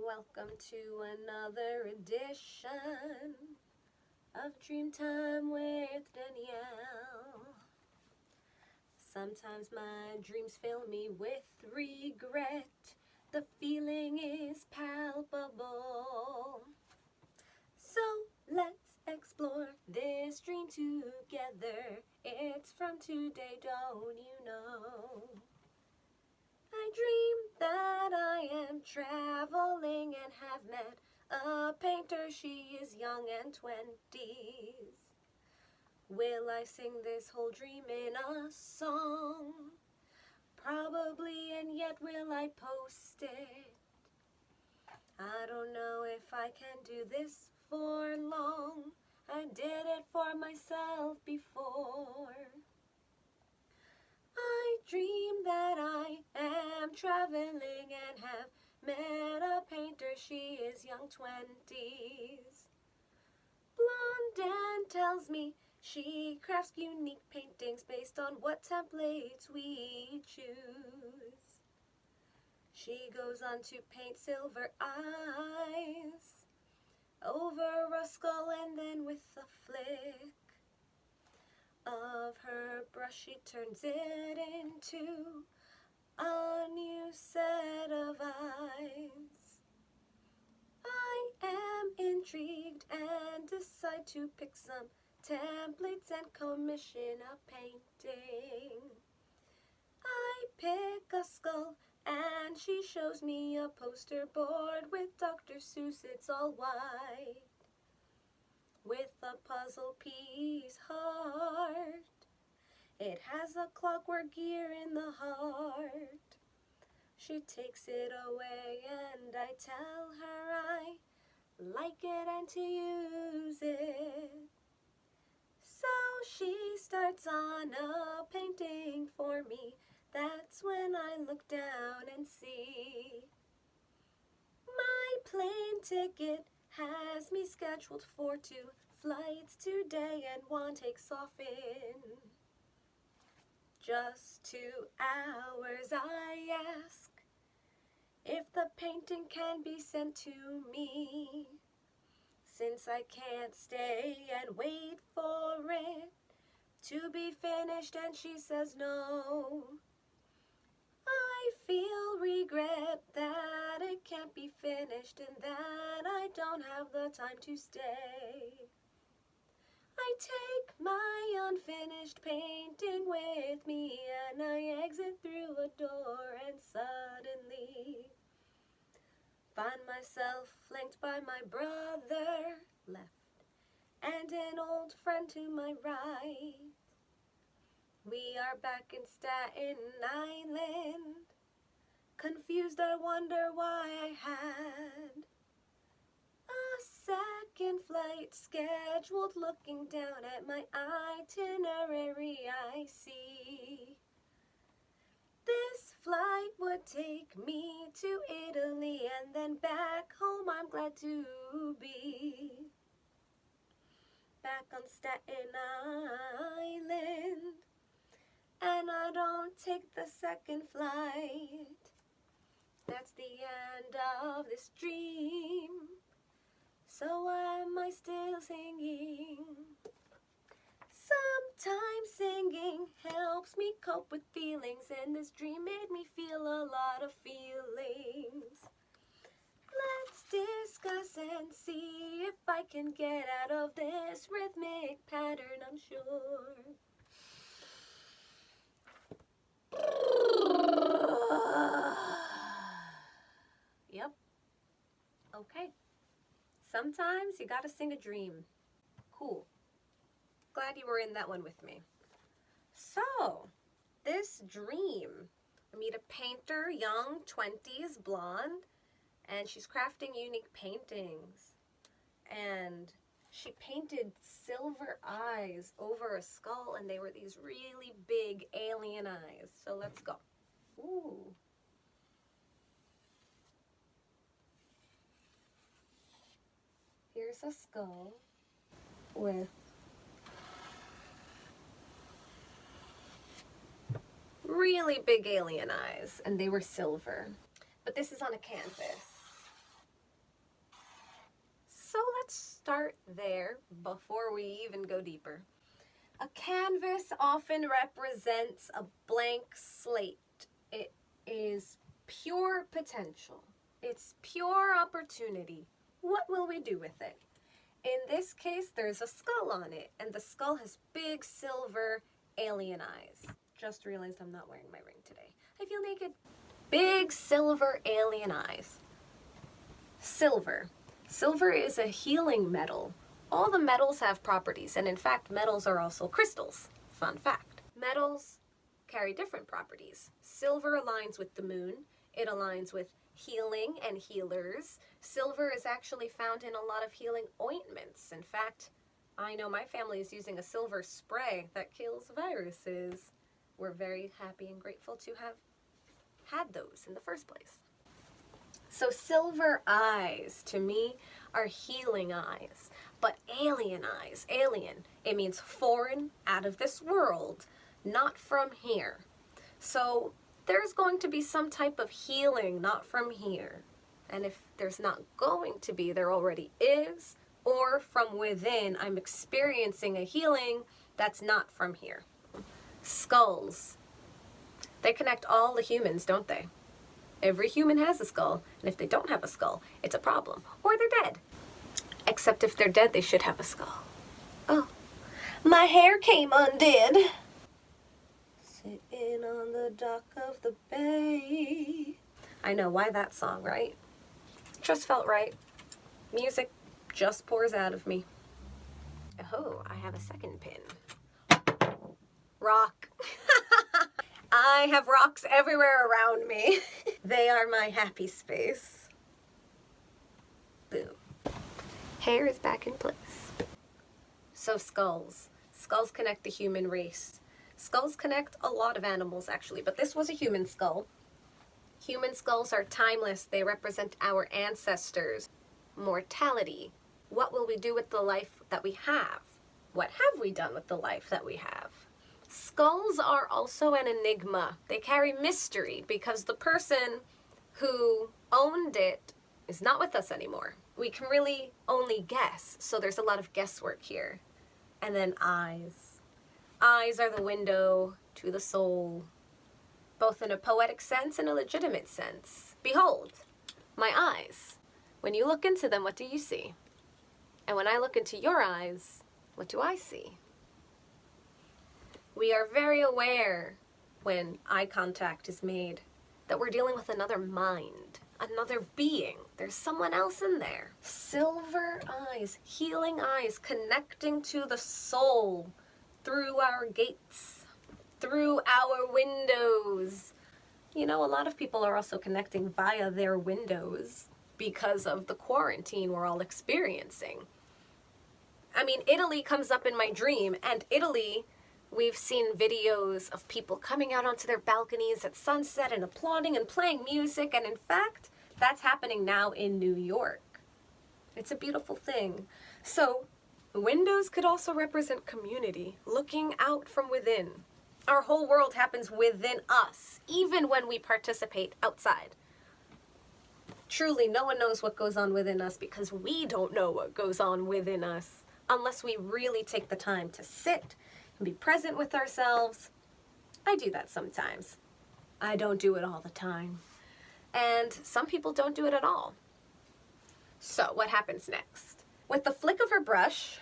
welcome to another edition of Dreamtime with Danielle. Sometimes my dreams fill me with regret. The feeling is palpable. So let's explore this dream together. It's from today, don't you know? I dream that I am traveling and have met a painter. She is young and 20s. Will I sing this whole dream in a song? Probably, and yet will I post it? I don't know if I can do this for long. I did it for myself before. I dream that I am traveling and have met a painter. She is young 20s. Blonde and tells me she crafts unique paintings based on what templates we choose. She goes on to paint silver eyes over a skull, and then with a flick of her brush she turns it into a new set of eyes. I am intrigued and decide to pick some templates and commission a painting. I pick a skull and she shows me a poster board with Dr. Seuss. It's all white with a puzzle piece heart. It has a clockwork gear in the heart. She takes it away and I tell her I like it and to use it. So she starts on a painting for me. That's when I look down and see my plane ticket has me scheduled for 2 flights today, and one takes off in just 2 hours. I ask if the painting can be sent to me, since I can't stay and wait for it to be finished, and she says no. I feel regret that it can't be finished and that I don't have the time to stay. I take my unfinished painting with me and I exit through a door, and suddenly find myself flanked by my brother left and an old friend to my right. We are back in Staten Island. Confused, I wonder why I had a second flight scheduled. Looking down at my itinerary, I see this flight would take me to Italy and then back home. I'm glad to be back on Staten Island, and I don't take the second flight. That's the end of this dream. So why am I still singing? Sometimes singing helps me cope with feelings, and this dream made me feel a lot of feelings. Let's discuss and see if I can get out of this rhythmic pattern, I'm sure. Yep. Okay. Sometimes you gotta sing a dream. Cool. Glad you were in that one with me. So, this dream, I meet a painter, young, 20s, blonde, and she's crafting unique paintings. And she painted silver eyes over a skull, and they were these really big alien eyes. So let's go. Ooh. Here's a skull with really big alien eyes, and they were silver. But this is on a canvas. let's start there before we even go deeper. A canvas often represents a blank slate. It is pure potential. It's pure opportunity. What will we do with it? In this case, there's a skull on it, and the skull has big silver alien eyes. Just realized I'm not wearing my ring today. I feel naked. Big silver alien eyes. Silver. Silver is a healing metal. All the metals have properties, and in fact, metals are also crystals. Fun fact. Metals carry different properties. Silver aligns with the moon. It aligns with healing and healers. Silver is actually found in a lot of healing ointments. In fact, I know my family is using a silver spray that kills viruses. We're very happy and grateful to have had those in the first place. So silver eyes, to me, are healing eyes. But alien eyes, alien, it means foreign, out of this world, not from here. So there's going to be some type of healing not from here. And if there's not going to be, there already is. Or from within, I'm experiencing a healing that's not from here. Skulls. They connect all the humans, don't they? Every human has a skull, and if they don't have a skull, it's a problem. Or they're dead. Except if they're dead, they should have a skull. Oh, my hair came undid. Sitting on the dock of the bay. I know, why that song, right? Just felt right. Music just pours out of me. Oh, I have a second pin. Rock. I have rocks everywhere around me. They are my happy space. Boom. Hair is back in place. So skulls. Skulls connect the human race. Skulls connect a lot of animals, actually, but this was a human skull. Human skulls are timeless. They represent our ancestors. Mortality. What will we do with the life that we have? What have we done with the life that we have? Skulls are also an enigma. They carry mystery because the person who owned it is not with us anymore. We can really only guess, so there's a lot of guesswork here. And then eyes. Eyes are the window to the soul, both in a poetic sense and a legitimate sense. Behold, my eyes. When you look into them, what do you see? And when I look into your eyes, what do I see? We are very aware when eye contact is made that we're dealing with another mind, another being. There's someone else in there. Silver eyes, healing eyes, connecting to the soul through our gates, through our windows. You know, a lot of people are also connecting via their windows because of the quarantine we're all experiencing. I mean, Italy comes up in my dream, and Italy, we've seen videos of people coming out onto their balconies at sunset and applauding and playing music, and in fact, that's happening now in New York. It's a beautiful thing. So, windows could also represent community, looking out from within. Our whole world happens within us, even when we participate outside. Truly, no one knows what goes on within us because we don't know what goes on within us unless we really take the time to sit and be present with ourselves. I do that sometimes. I don't do it all the time. And some people don't do it at all. So what happens next? With the flick of her brush,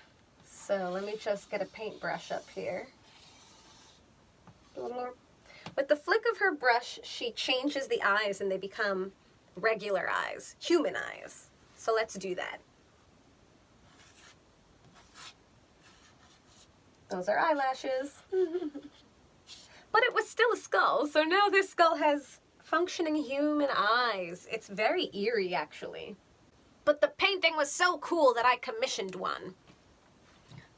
so let me just get a paintbrush up here. With the flick of her brush, she changes the eyes and they become regular eyes, human eyes. So let's do that. Those are eyelashes. But it was still a skull, so now this skull has functioning human eyes. It's very eerie, actually. But the painting was so cool that I commissioned one.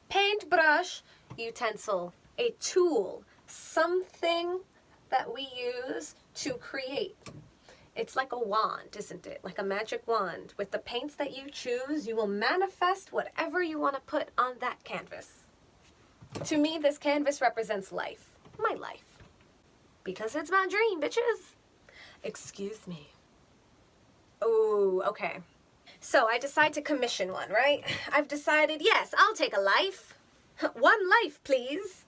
Paintbrush, utensil, a tool, something that we use to create. It's like a wand, isn't it? Like a magic wand. With the paints that you choose, you will manifest whatever you want to put on that canvas. To me, this canvas represents life. My life. Because it's my dream, bitches. Excuse me. Oh, okay. So I decide to commission one, right? I've decided, yes, I'll take a life. One life, please.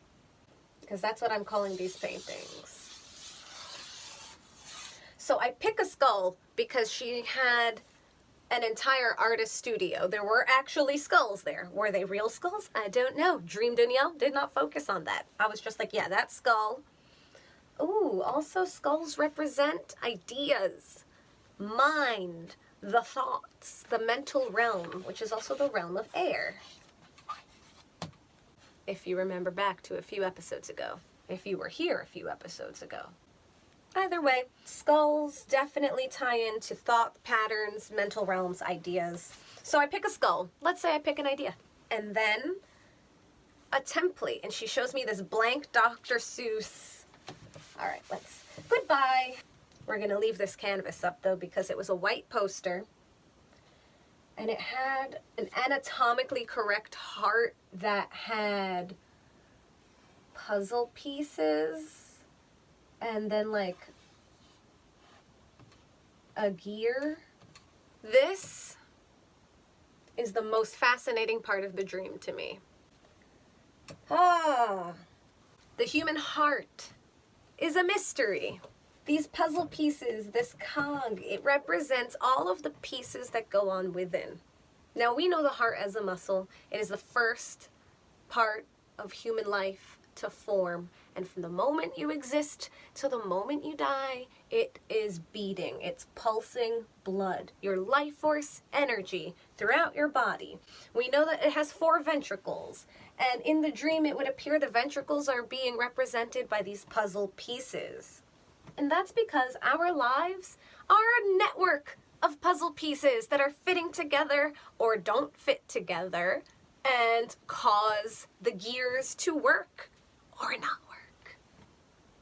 Because that's what I'm calling these paintings. So I pick a skull because she had an entire artist studio. There were actually skulls there. Were they real skulls? I don't know. Dream Danielle did not focus on that. I was just like, yeah, that skull. Ooh, also skulls represent ideas, mind, the thoughts, the mental realm, which is also the realm of air. If you remember back to a few episodes ago, if you were here a few episodes ago. Either way, skulls definitely tie into thought patterns, mental realms, ideas. So I pick a skull. Let's say I pick an idea. And then a template. And she shows me this blank Dr. Seuss. All right, goodbye. We're going to leave this canvas up, though, because it was a white poster. And it had an anatomically correct heart that had puzzle pieces. And then, like, a gear. This is the most fascinating part of the dream to me. The human heart is a mystery. These puzzle pieces, this cog, it represents all of the pieces that go on within. Now, we know the heart as a muscle. It is the first part of human life to form. And from the moment you exist to the moment you die, it is beating. It's pulsing blood, your life force energy throughout your body. We know that it has 4 ventricles. And in the dream, it would appear the ventricles are being represented by these puzzle pieces. And that's because our lives are a network of puzzle pieces that are fitting together or don't fit together and cause the gears to work or not work.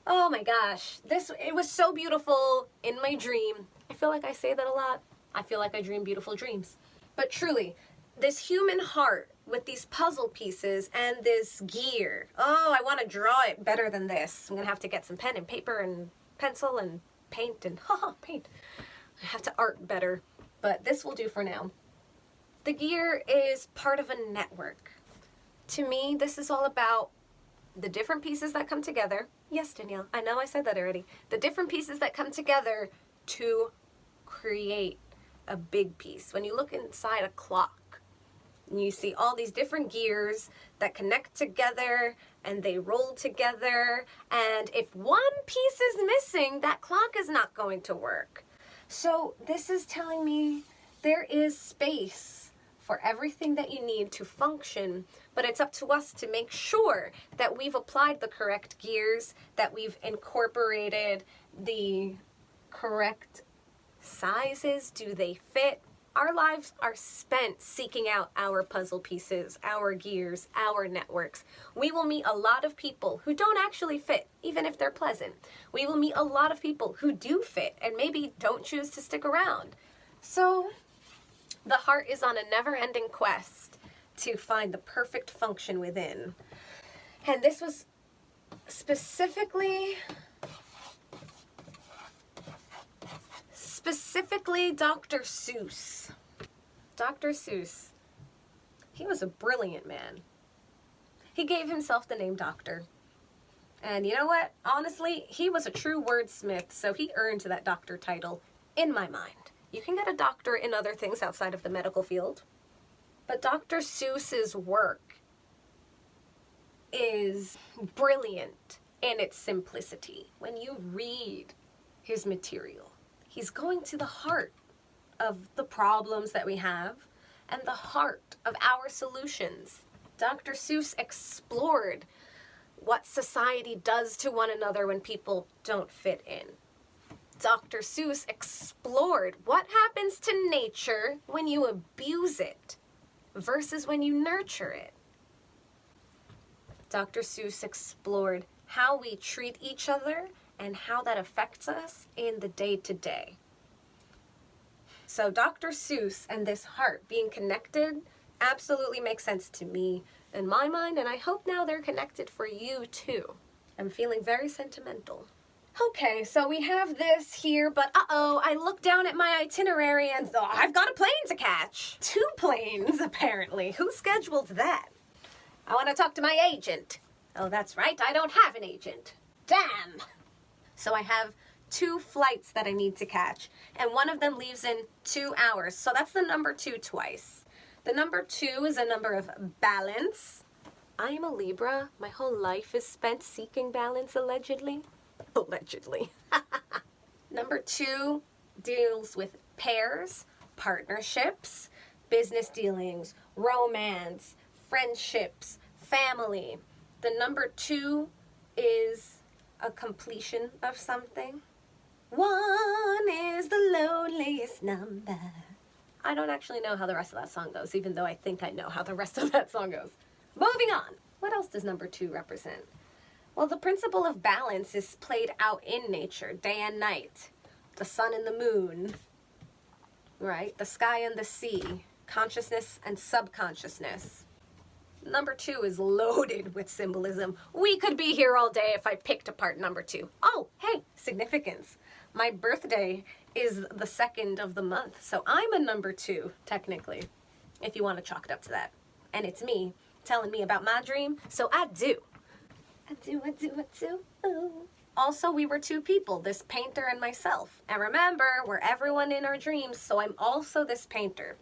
Oh my gosh, it was so beautiful in my dream. I feel like I say that a lot. I feel like I dream beautiful dreams. But truly, this human heart with these puzzle pieces and this gear. Oh, I want to draw it better than this. I'm going to have to get some pen and paper and pencil and paint and paint. I have to art better, but this will do for now. The gear is part of a network. To me, this is all about the different pieces that come together. Yes, Danielle, I know I said that already. The different pieces that come together to create a big piece. When you look inside a clock, you see all these different gears that connect together and they roll together. And if one piece is missing, that clock is not going to work. So this is telling me there is space for everything that you need to function, but it's up to us to make sure that we've applied the correct gears, that we've incorporated the correct sizes. Do they fit? Our lives are spent seeking out our puzzle pieces, our gears, our networks. We will meet a lot of people who don't actually fit, even if they're pleasant. We will meet a lot of people who do fit and maybe don't choose to stick around. So the heart is on a never-ending quest to find the perfect function within. And this was specifically Dr. Seuss. Dr. Seuss, he was a brilliant man. He gave himself the name Doctor. And you know what? Honestly, he was a true wordsmith, so he earned that doctor title in my mind. You can get a doctor in other things outside of the medical field, but Dr. Seuss's work is brilliant in its simplicity. When you read his material, he's going to the heart of the problems that we have and the heart of our solutions. Dr. Seuss explored what society does to one another when people don't fit in. Dr. Seuss explored what happens to nature when you abuse it versus when you nurture it. Dr. Seuss explored how we treat each other and how that affects us in the day-to-day. So Dr. Seuss and this heart being connected absolutely makes sense to me in my mind, and I hope now they're connected for you too. I'm feeling very sentimental. Okay, so we have this here, but uh-oh, I look down at my itinerary and I've got a plane to catch. 2 planes, apparently. Who scheduled that? I want to talk to my agent. Oh, that's right, I don't have an agent. Damn! So I have 2 flights that I need to catch, and one of them leaves in 2 hours, so that's the number 2 twice. The number 2 is a number of balance. I am a Libra. My whole life is spent seeking balance, allegedly. Allegedly. Number 2 deals with pairs, partnerships, business dealings, romance, friendships, family. The number 2 is a completion of something. 1 is the loneliest number. I don't actually know how the rest of that song goes, even though I think I know how the rest of that song goes. Moving on. What else does number 2 represent? Well, the principle of balance is played out in nature, day and night. The sun and the moon, right? The sky and the sea, consciousness and subconsciousness. Number 2 is loaded with symbolism. We could be here all day if I picked apart number 2. Oh, hey, significance. My birthday is the 2nd of the month, so I'm a number 2, technically, if you want to chalk it up to that. And it's me telling me about my dream, so I do. I do. Ooh. Also, we were 2 people, this painter and myself. And remember, we're everyone in our dreams, so I'm also this painter.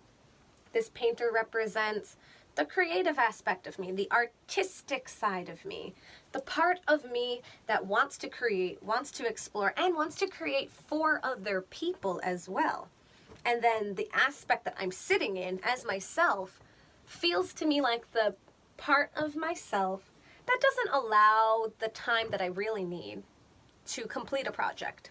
This painter represents the creative aspect of me, the artistic side of me, the part of me that wants to create, wants to explore, and wants to create for other people as well. And then the aspect that I'm sitting in as myself feels to me like the part of myself that doesn't allow the time that I really need to complete a project.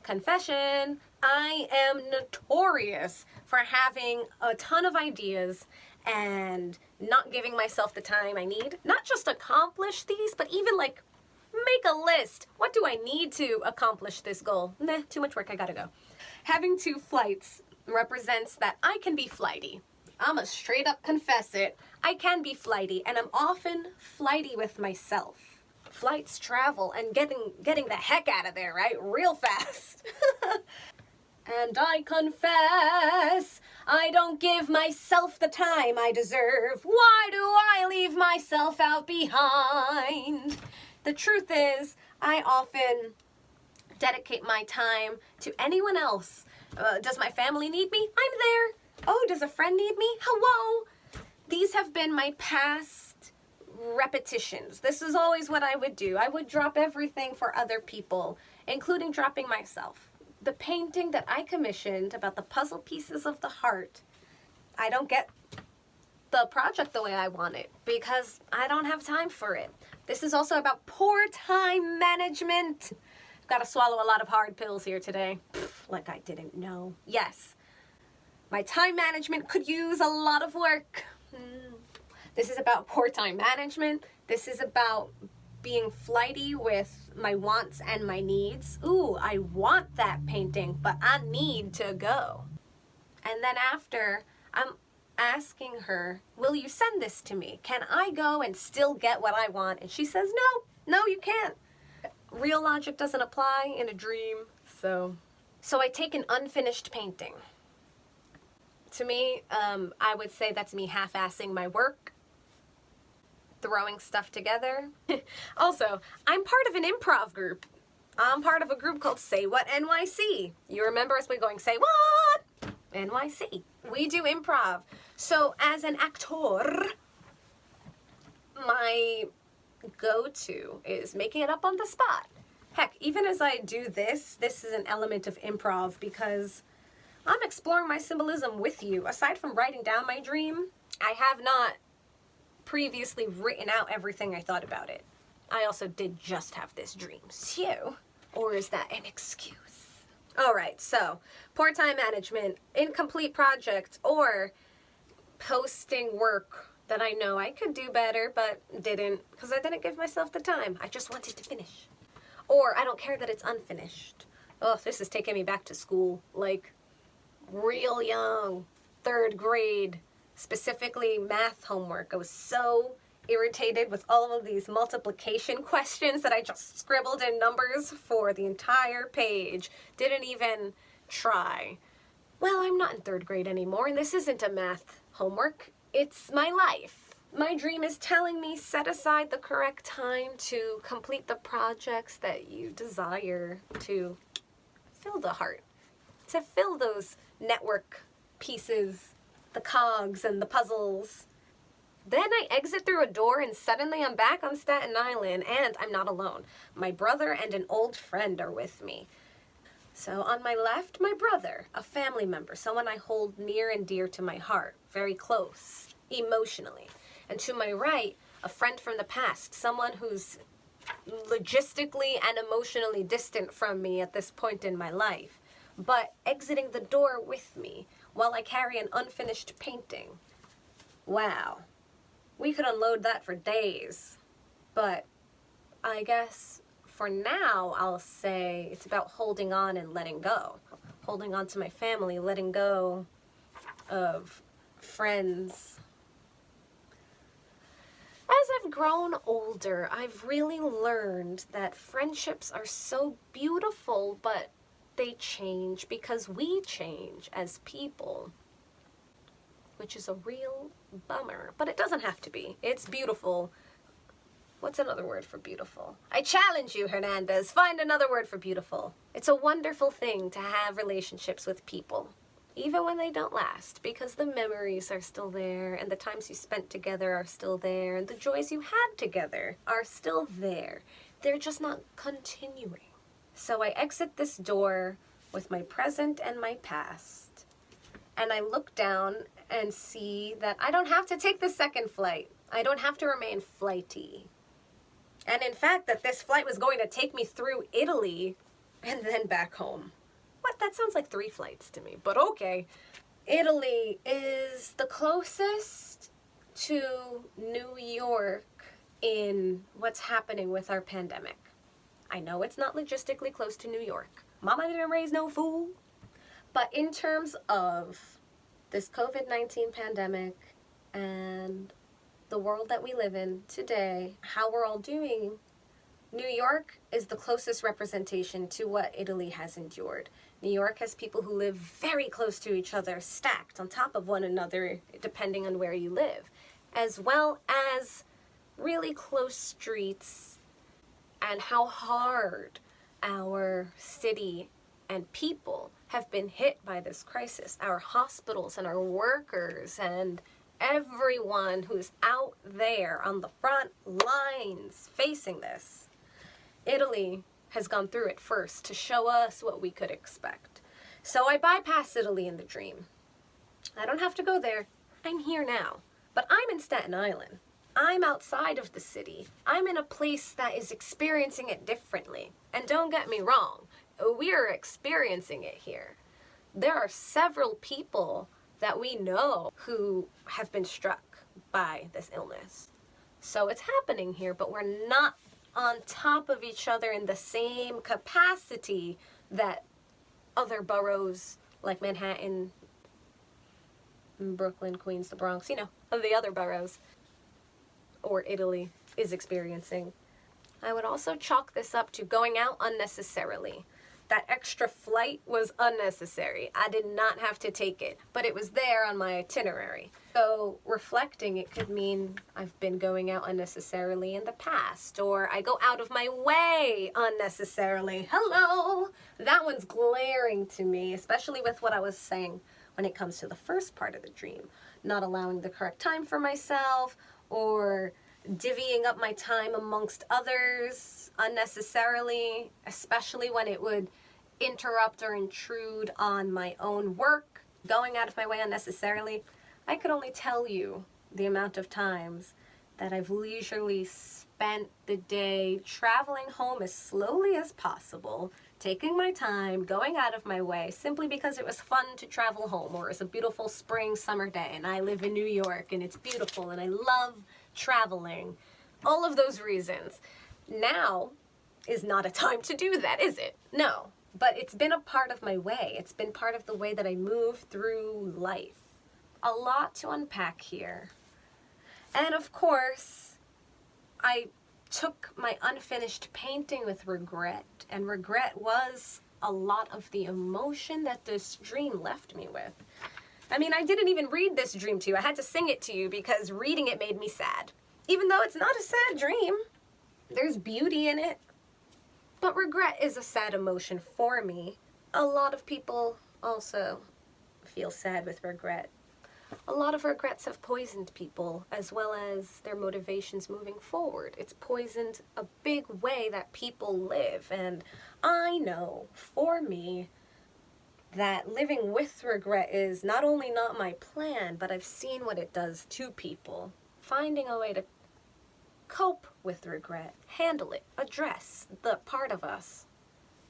Confession, I am notorious for having a ton of ideas and not giving myself the time I need. Not just accomplish these, but even like make a list. What do I need to accomplish this goal? Nah, too much work, I gotta go. Having 2 flights represents that I can be flighty. I'ma straight up confess it. I can be flighty, and I'm often flighty with myself. Flights travel and getting the heck out of there, right? Real fast. And I confess, I don't give myself the time I deserve. Why do I leave myself out behind? The truth is, I often dedicate my time to anyone else. Does my family need me? I'm there. Oh, does a friend need me? Hello. These have been my past repetitions. This is always what I would do. I would drop everything for other people, including dropping myself. The painting that I commissioned about the puzzle pieces of the heart, I don't get the project the way I want it because I don't have time for it. This is also about poor time management. I've got to swallow a lot of hard pills here today. Like I didn't know. Yes. My time management could use a lot of work. This is about poor time management. This is about being flighty with my wants and my needs. Ooh, I want that painting, but I need to go. And then after, I'm asking her, will you send this to me? Can I go and still get what I want? And she says, no, you can't. Real logic doesn't apply in a dream, so I take an unfinished painting. To me, I would say that's me half-assing my work, throwing stuff together. Also, I'm part of an improv group. I'm part of a group called SayWhat NYC. You remember us going, SayWhat NYC. We do improv. So as an actor, my go-to is making it up on the spot. Heck, even as I do this is an element of improv because I'm exploring my symbolism with you. Aside from writing down my dream, I have not previously written out everything I thought about it. I also did just have this dream. So, or is that an excuse? All right, so poor time management, incomplete projects, or posting work that I know I could do better but didn't because I didn't give myself the time. I just wanted to finish. Or I don't care that it's unfinished. Oh, this is taking me back to school, like real young, 3rd grade, specifically math homework. I was so irritated with all of these multiplication questions that I just scribbled in numbers for the entire page. Didn't even try. Well, I'm not in 3rd grade anymore, and this isn't a math homework. It's my life. My dream is telling me set aside the correct time to complete the projects that you desire to fill the heart, to fill those network pieces, the cogs and the puzzles. Then I exit through a door and suddenly I'm back on Staten Island, and I'm not alone. My brother and an old friend are with me. So on my left, my brother, a family member, someone I hold near and dear to my heart, very close, emotionally. And to my right, a friend from the past, someone who's logistically and emotionally distant from me at this point in my life, but exiting the door with me while I carry an unfinished painting. Wow. We could unload that for days, but I guess for now I'll say it's about holding on and letting go. Holding on to my family, letting go of friends. As I've grown older, I've really learned that friendships are so beautiful, but they change because we change as people, which is a real bummer, but it doesn't have to be. It's beautiful. What's another word for beautiful? I challenge you, Hernandez. Find another word for beautiful. It's a wonderful thing to have relationships with people, even when they don't last, because the memories are still there, and the times you spent together are still there, and the joys you had together are still there. They're just not continuing. So I exit this door with my present and my past, and I look down and see that I don't have to take the second flight. I don't have to remain flighty. And in fact, that this flight was going to take me through Italy and then back home. What? That sounds like 3 flights to me, but okay. Italy is the closest to New York in what's happening with our pandemic. I know it's not logistically close to New York. Mama didn't raise no fool. But in terms of this COVID-19 pandemic and the world that we live in today, how we're all doing, New York is the closest representation to what Italy has endured. New York has people who live very close to each other, stacked on top of one another, depending on where you live, as well as really close streets, and how hard our city and people have been hit by this crisis. Our hospitals and our workers and everyone who's out there on the front lines facing this. Italy has gone through it first to show us what we could expect. So I bypass Italy in the dream. I don't have to go there. I'm here now. But I'm in Staten Island. I'm outside of the city. I'm in a place that is experiencing it differently. And don't get me wrong, we're experiencing it here. There are several people that we know who have been struck by this illness. So it's happening here, but we're not on top of each other in the same capacity that other boroughs like Manhattan, Brooklyn, Queens, the Bronx, you know, of the other boroughs, or Italy is experiencing. I would also chalk this up to going out unnecessarily. That extra flight was unnecessary. I did not have to take it, but it was there on my itinerary. So reflecting, it could mean I've been going out unnecessarily in the past, or I go out of my way unnecessarily. Hello! That one's glaring to me, especially with what I was saying when it comes to the first part of the dream. Not allowing the correct time for myself, or divvying up my time amongst others unnecessarily, especially when it would interrupt or intrude on my own work, going out of my way unnecessarily. I could only tell you the amount of times that I've leisurely spent the day traveling home as slowly as possible, taking my time, going out of my way, simply because it was fun to travel home, or it's a beautiful spring summer day and I live in New York and it's beautiful and I love traveling. All of those reasons. Now is not a time to do that, is it? No. But it's been a part of my way. It's been part of the way that I move through life. A lot to unpack here. And of course, I took my unfinished painting with regret, and regret was a lot of the emotion that this dream left me with. I mean, I didn't even read this dream to you. I had to sing it to you because reading it made me sad. Even though it's not a sad dream, there's beauty in it. But regret is a sad emotion for me. A lot of people also feel sad with regret. A lot of regrets have poisoned people, as well as their motivations moving forward. It's poisoned a big way that people live, and I know, for me, that living with regret is not only not my plan, but I've seen what it does to people. Finding a way to cope with regret, handle it, address the part of us,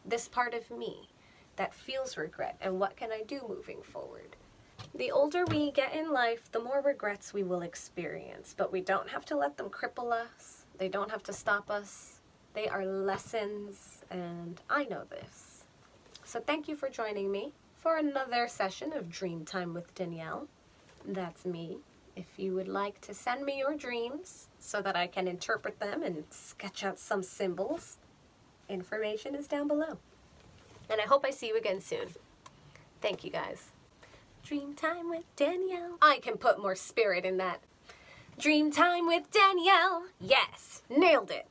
this part of me, that feels regret, and what can I do moving forward? The older we get in life, the more regrets we will experience, but we don't have to let them cripple us. They don't have to stop us. They are lessons, and I know this. So thank you for joining me for another session of Dreamtime with Danielle. That's me. If you would like to send me your dreams so that I can interpret them and sketch out some symbols, information is down below. And I hope I see you again soon. Thank you, guys. Dreamtime with Danielle. I can put more spirit in that. Dreamtime with Danielle. Yes, nailed it.